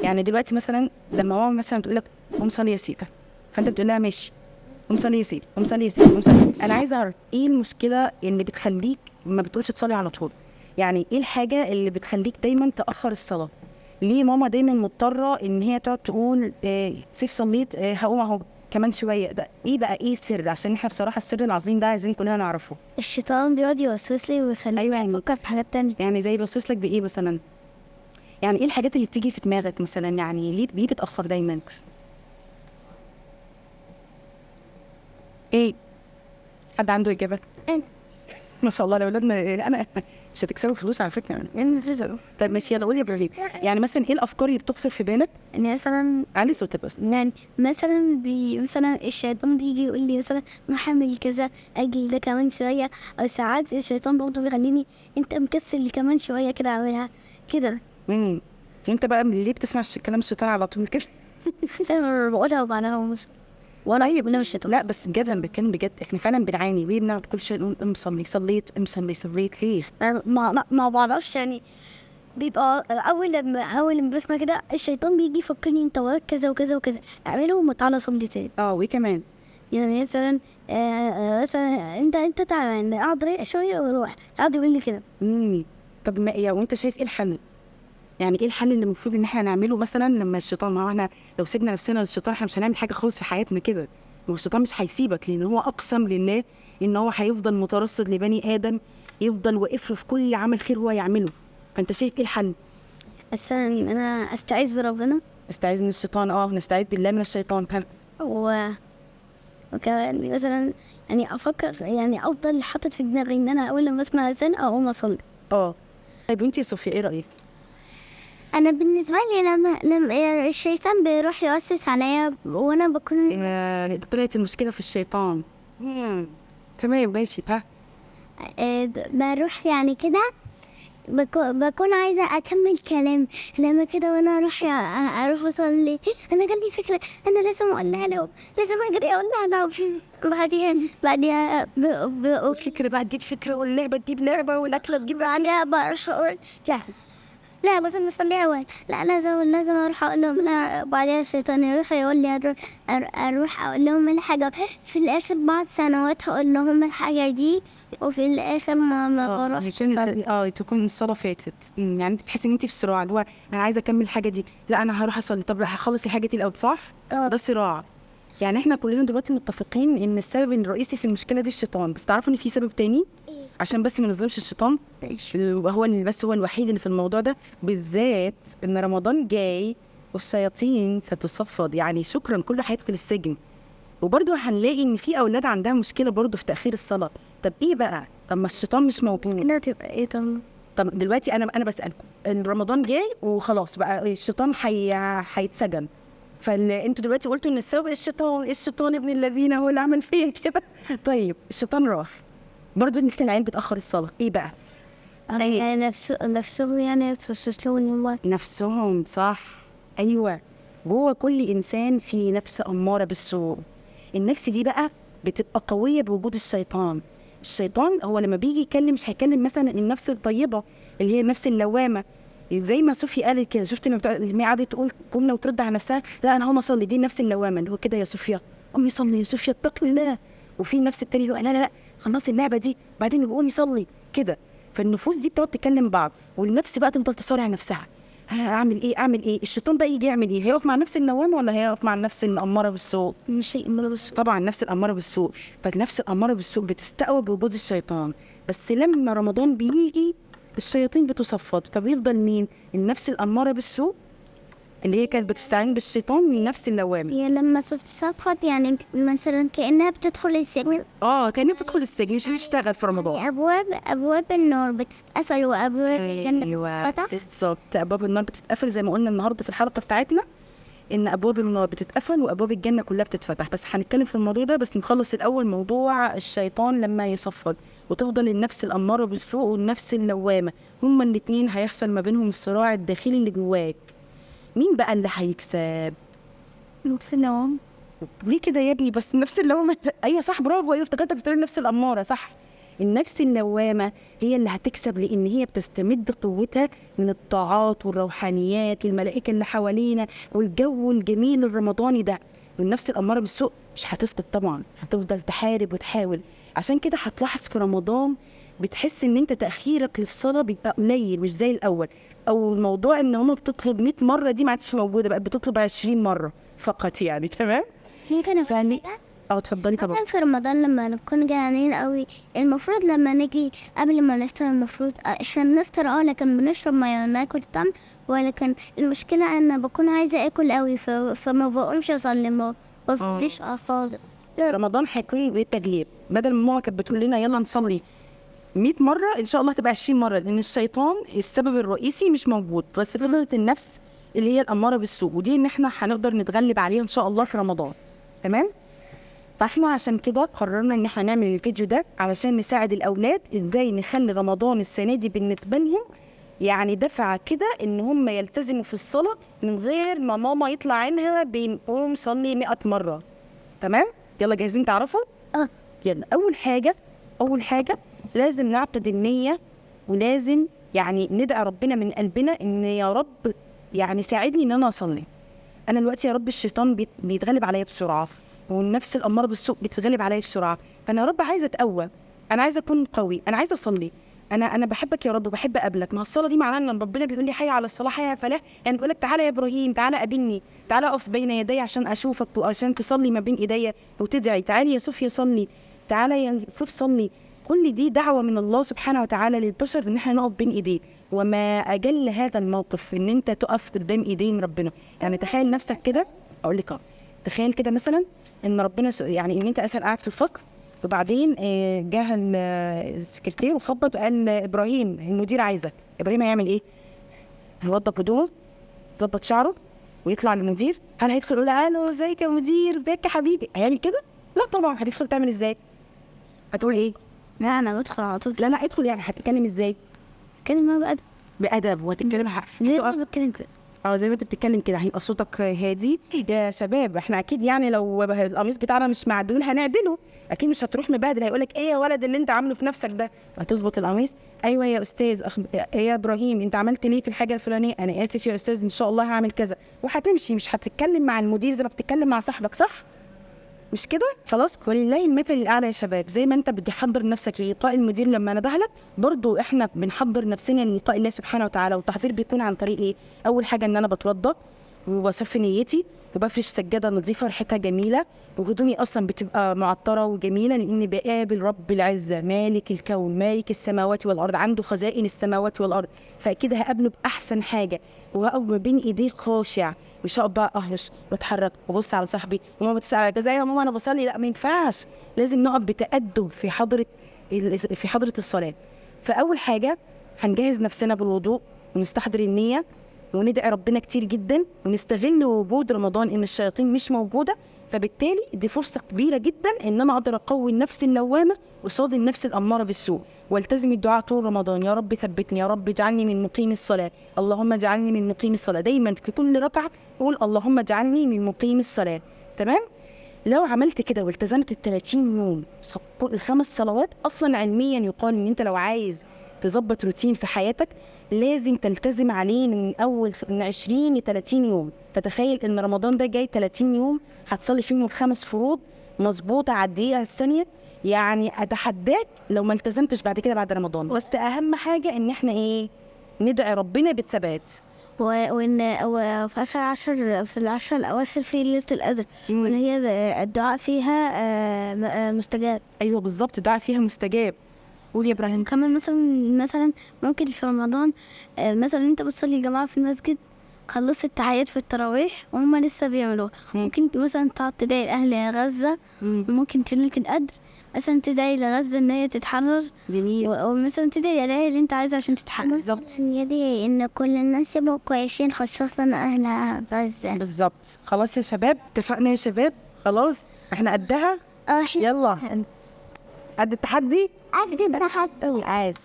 يعني دلوقتي مثلا لما ماما مثلا تقول لك قوم صلي يا سيكا، فانت بتقول لها ماشي قوم صلي يا سيدي، قوم صلي يا سيدي، قوم صلي. انا عايزه اعرف ايه المشكله اللي بتخليك ما بتقولش تصلي على طول؟ يعني ايه الحاجه اللي بتخليك دايما تاخر الصلاه؟ ليه ماما دايما مضطره ان هي تقعد تقول سيف صليت هقوم اهو كمان شويه؟ ده ايه بقى؟ ايه السر؟ عشان احنا بصراحه السر العظيم ده عايزين كلنا نعرفه. الشيطان بيقعد يوسوس لي ويخليني ايوه يعني افكر في حاجات تانية. يعني زي بيوسوس لك بايه مثلا؟ يعني ايه الحاجات اللي بتيجي في دماغك مثلا؟ يعني ليه بتاخر دايما؟ ايه؟ حد عنده اجابه؟ ما شاء الله الاولاد انا مش هتكسبوا فلوس على فكره يعني. طيب ماشي يلا قولي يا ابراهيم، يعني مثلا ايه الافكار اللي بتخطر في بالك؟ يعني مثلا علي صوتك بس. يعني مثلا الشيطان بيجي يقول لي مثلا روح اعمل كذا، اجل ده كمان شويه. او ساعات الشيطان برضه بيخليني انت مكسل كمان شويه كده اعملها كده. انت بقى من ليه بتسمع كلام الشيطان على طول كده؟ انا بقولها وبعدها ومش وانا طيب انا مش الشيطان. لا بس بجد انا بتكلم بجد، احنا فعلا بنعاني. ليه بنعمل كل شيء نقول ام صلي صليت ام صلي صليت ليه؟ ما بعرفش يعني. بيبقى اول لما بسمع كده الشيطان بيجي يفكرني انت وراك كذا وكذا وكذا اعمله وتعالى صلي تاني. وايه كمان؟ يعني مثلا انت تعالى اقعد ريح شويه واروح قاعد يقول لي كده. طب ما يا وانت شايف ايه الحل؟ يعني ايه الحل اللي المفروض ان احنا نعمله مثلا لما الشيطان؟ ما هو احنا لو سيبنا نفسنا للشيطان احنا مش هنعمل حاجه خالص في حياتنا كده. والشيطان مش هيسيبك لان هو اقسم لله ان هو هيفضل مترصد لبني ادم، يفضل واقف له في كل عمل خير هو يعمله. فانت شايف ايه الحل؟ بس انا استعيذ بربنا استعيذ من الشيطان. نستعيذ بالله من الشيطان. و... وكمان مثلا يعني افكر يعني افضل حاطط في دماغي ان انا اول لما اسمع اذان اقوم اصلي. طيب وانتي يا صوفيا ايه رايك؟ انا بالنسبه لي لما الشيطان بيروح يوسوس عليا وانا بكون طلعت المشكله في الشيطان. تمام ماشي. بروح يعني كده بكون عايزة أكمل كلام لما كده وأنا أروح أصلي. أنا جالي فكرة أنا لازم أقولها له، لازم أجري أقولها له. بعدها فكره بقى تجيب فكره، واللعبه تجيب لعبه، والاكله تجيب بعدها بروح أقول لا بس نصلي أول، لا لازم أروح أقول لهم. لا بعدها الشيطان يروح يقول لي أروح أقول لهم الحاجة. في الآخر بعد سنوات هقول لهم الحاجة دي وفي الآخر ما بروح. عشان تكون الصلاه فاتت. يعني انت بتحسي ان انت في صراع، اللي هو انا عايزه اكمل الحاجه دي، لا انا هروح اصلي، طب هخلص الحاجه دي الاول، صح؟ ده صراع. يعني احنا كلنا دلوقتي متفقين ان السبب الرئيسي في المشكله دي الشيطان، بس تعرفوا ان في سبب تاني؟ عشان بس ما نظلمش الشيطان، هو الوحيد اللي في الموضوع ده بالذات، ان رمضان جاي والشياطين ستصفد. يعني شكرا كله هيدخل السجن. وبرضه هنلاقي ان في اولاد عندها مشكله برضه في تاخير الصلاه. طب ايه بقى؟ طب ما الشيطان مش موجود. انها تبقى ايه؟ طب دلوقتي انا بسالكم ان رمضان جاي وخلاص بقى الشيطان هيتسجن، فانتوا دلوقتي قلتوا ان السبب الشيطان ابن الذين هو اللي عمل فيا كده. طيب الشيطان راح برضه لسه العيال بتاخر الصلاه، ايه بقى؟ نفسهم يعني يتوسوس لهم نفسهم، صح. ايوه، جوه كل انسان في نفس اماره بالسوء. النفس دي بقى بتبقى قويه بوجود الشيطان. الشيطان هو لما بيجي يتكلم مش هيكلم مثلا النفس الطيبه اللي هي النفس اللوامه، زي ما صوفيا قالت كده. شفت لما قعدت تقول جمله وترد على نفسها، لا انا هقوم اصلي، دي النفس اللوامه اللي هو كده يا صوفيا قومي صلي يا صوفيا اتقي الله. وفي النفس التاني اللي هو لا خلصي اللعبه دي بعدين يبقى قومي صلي كده. فالنفوس دي بتقعد تكلم بعض، والنفس بقى تفضل تصارع نفسها، اعمل ايه. الشيطان بقى يجي يعمل ايه؟ هيقف مع النفس اللوامه ولا هيقف مع النفس الاماره بالسوء؟ مش الاماره بالسوء، طبعا النفس الاماره بالسوء. فالنفس الاماره بالسوء بتستقوى بوجود الشيطان. بس لما رمضان بيجي الشياطين بتصفد، فبيفضل مين؟ النفس الاماره بالسوء اللي هي كانت بتستعين بالشيطان من نفس اللوامه. هي لما تصفت يعني مثلا كأنها بتدخل السجن. كأنها بتدخل السجن، مش هتشتغل في رمضان. يعني أبواب النار بتتقفل وأبواب الجنة بتتفتح. بالظبط، أبواب النار بتتقفل زي ما قلنا النهارده في الحلقة بتاعتنا، إن أبواب النار بتتقفل وأبواب الجنة كلها بتتفتح. بس هنتكلم في الموضوع ده، بس نخلص الأول موضوع الشيطان لما يصفد وتفضل النفس الأمارة بالسوء والنفس اللوامة، هما الاتنين هيحصل ما بينهم الصراع الداخلي اللي جواك. مين بقى اللي هيكسب؟ نفس اللوام. ليه كده يا ابني؟ بس نفس اللوامة. أيوة صح، برافو. أيوة افتكرتك بتقول نفس الأمارة، صح. النفس اللوامة هي اللي هتكسب، لأن هي بتستمد قوتها من الطاعات والروحانيات والملائكة اللي حوالينا والجو الجميل الرمضاني ده. والنفس الأمارة بالسوء مش هتسكت طبعا، هتفضل تحارب وتحاول. عشان كده هتلاحظ في رمضان بتحس ان انت تأخيرك للصلاة بيبقى قليل مش زي الأول، او الموضوع ان هم بتطلب 100 مرة دي ما عادش موجودة، بقت بتطلب 20 مرة فقط يعني. تمام. ممكن فعني اتفضلي طبعا. مثلا في رمضان لما نكون جعانين قوي، المفروض لما نيجي قبل ما نفطر المفروض احنا بنفطر لكن بنشرب ميه وناكل تمر، ولكن المشكلة ان بكون عايزة اكل قوي فما بقومش اصلي، ما بصليش خالص. رمضان هيكون بالتغيير، بدل ما ماما كانت بتقول لنا يلا نصلي 100 مرة ان شاء الله تبقى 20 مرة، لان الشيطان السبب الرئيسي مش موجود، بس فضلت النفس اللي هي الأمارة بالسوء، ودي ان احنا هنقدر نتغلب عليها ان شاء الله في رمضان. تمام. فاحنا عشان كده قررنا ان احنا نعمل الفيديو ده علشان نساعد الاولاد ازاي نخلي رمضان السنة دي بالنسبة لهم يعني دفعة كده ان هم يلتزموا في الصلاة من غير ما ماما يطلع عينها بنقوم صلي 100 مرة. تمام. يلا جاهزين تعرفوا؟ يلا. اول حاجة لازم نعقد النية، ولازم يعني ندعي ربنا من قلبنا ان يا رب يعني ساعدني ان انا اصلي. انا دلوقتي يا رب الشيطان بيتغلب عليا بسرعة، والنفس الأمارة بالسوء بتتغلب عليا بسرعة، فانا يا رب عايزة اتقوى، انا عايزة اكون قوي، انا عايزة اصلي، انا بحبك يا رب وبحب اقابلك. ما الصلاة دي معناها ان ربنا بيقول لي حي على الصلاة حي على الفلاح، يعني بيقول لك تعالى يا ابراهيم، تعالى قابلني، تعالى اقف بين يدي عشان اشوفك وعشان تصلي ما بين ايديا وتدعي، تعالي يا صوفيا صلي، تعالى يا صوف صلي. كل دي دعوة من الله سبحانه وتعالى للبشر ان احنا نقف بين ايديه، وما اجل هذا الموقف ان انت تقف قدام ايدين ربنا. يعني تخيل نفسك كده، اقول لك تخيل كده مثلا ان ربنا يعني ان انت اصلا قاعد في الفصل، وبعدين جه السكرتير وخبط وقال ابراهيم المدير عايزك. ابراهيم هيعمل ايه؟ هيوضب هدومه، يظبط شعره ويطلع للمدير. هل هيدخل يقول الو ازيك يا مدير، ازيك يا حبيبي؟ هيعمل كده؟ لا طبعا. هتدخل تعمل ازاي؟ هتقول ايه؟ لا انا بدخل على طول. لا ادخل. يعني هتتكلم ازاي؟ كلمة بأدب. بأدب. وهتتكلم زي ما بتكلم كده. زي ما انت بتتكلم كده، هيبقى صوتك هادي. يا شباب احنا اكيد يعني لو القميص بتاعنا مش معدول هنعدله، اكيد مش هتروح مبهدل. هيقولك ايه يا ولد اللي انت عامله في نفسك ده؟ هتظبط القميص. ايوه يا استاذ يا ابراهيم انت عملت ليه في الحاجه الفلانيه؟ انا اسف يا استاذ ان شاء الله هعمل كذا، وهتمشي. مش هتتكلم مع المدير زي ما بتتكلم مع صاحبك، صح؟ مش كده؟ خلاص. ولله المثل الاعلى يا شباب. زي ما انت بتحضر نفسك للقاء المدير لما ندهلك، برضو احنا بنحضر نفسنا للقاء الله سبحانه وتعالى. والتحضير بيكون عن طريق ايه؟ اول حاجه ان انا بتوضى وبصفي نيتي وبفرش سجاده نظيفه ريحتها جميله، وهدومي اصلا بتبقى معطره وجميله، لاني بقابل رب العزه مالك الكون مالك السماوات والارض، عنده خزائن السماوات والارض، فاكيد هقابله باحسن حاجه. وهقف ما بين ايديه خاشع، مش هقف بقى اهرش واتحرك وابص على صاحبي وماما بتسال على كذا يا ماما انا بصلي. لا ما ينفعش، لازم نقف بتأدب في حضره الصلاه. فاول حاجه هنجهز نفسنا بالوضوء ونستحضر النيه وندعي ربنا كتير جدا، ونستغل وجود رمضان ان الشياطين مش موجوده، فبالتالي دي فرصه كبيره جدا ان انا اقدر اقوي النفس اللوامه قصاد النفس الاماره بالسوء. والتزم الدعاء طول رمضان، يا رب ثبتني، يا رب اجعلني من مقيم الصلاه، اللهم اجعلني من مقيم الصلاه. دايما في كل ركعه قول اللهم اجعلني من مقيم الصلاه. تمام. لو عملت كده والتزمت ال30 يوم ال5 صلوات، اصلا علميا يقال ان انت لو عايز تظبط روتين في حياتك لازم تلتزم عليه من 20 ل 30 يوم. فتخيل ان رمضان ده جاي 30 يوم هتصلي فيهم ال5 فروض مظبوطه على الدقيقه الثانيه. يعني اتحداك لو ما التزمتش بعد كده بعد رمضان. بس اهم حاجه ان احنا ايه؟ ندعي ربنا بالثبات. وفي آخر في العشر الأواخر في ليلة القدر، وإن هي الدعاء فيها مستجاب. ايوه بالظبط، الدعاء فيها مستجاب. قول يا ابراهيم. كمان مثلا ممكن في رمضان مثلا انت بتصلي الجماعة في المسجد، خلصت التحيات في التراويح وهم لسه بيعملوها، ممكن مثلا تقعد تدعي لأهل غزة. وممكن في ليلة القدر مثلا تدعي لغزة ان هي تتحرر، ومثلا تدعي الدعاء اللي انت عايزه عشان تتحرر. بالظبط، يدعي ان كل الناس يبقوا كويسين خاصة اهل غزة. بالظبط. خلاص يا شباب، اتفقنا يا شباب؟ خلاص احنا قدها. يلا قد التحدي. عاش.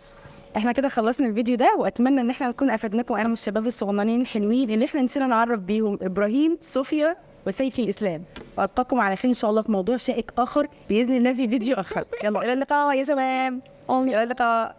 احنا كده خلصنا الفيديو ده، واتمنى ان احنا نكون افدناكم انا والشباب الصغننين الحلوين اللي احنا نسينا نعرف بيهم، ابراهيم، صوفيا وسيف الاسلام. والقاكم على خير ان شاء الله في موضوع شائك اخر باذن الله في فيديو اخر. يلا الى اللقاء يا شباب، الى اللقاء.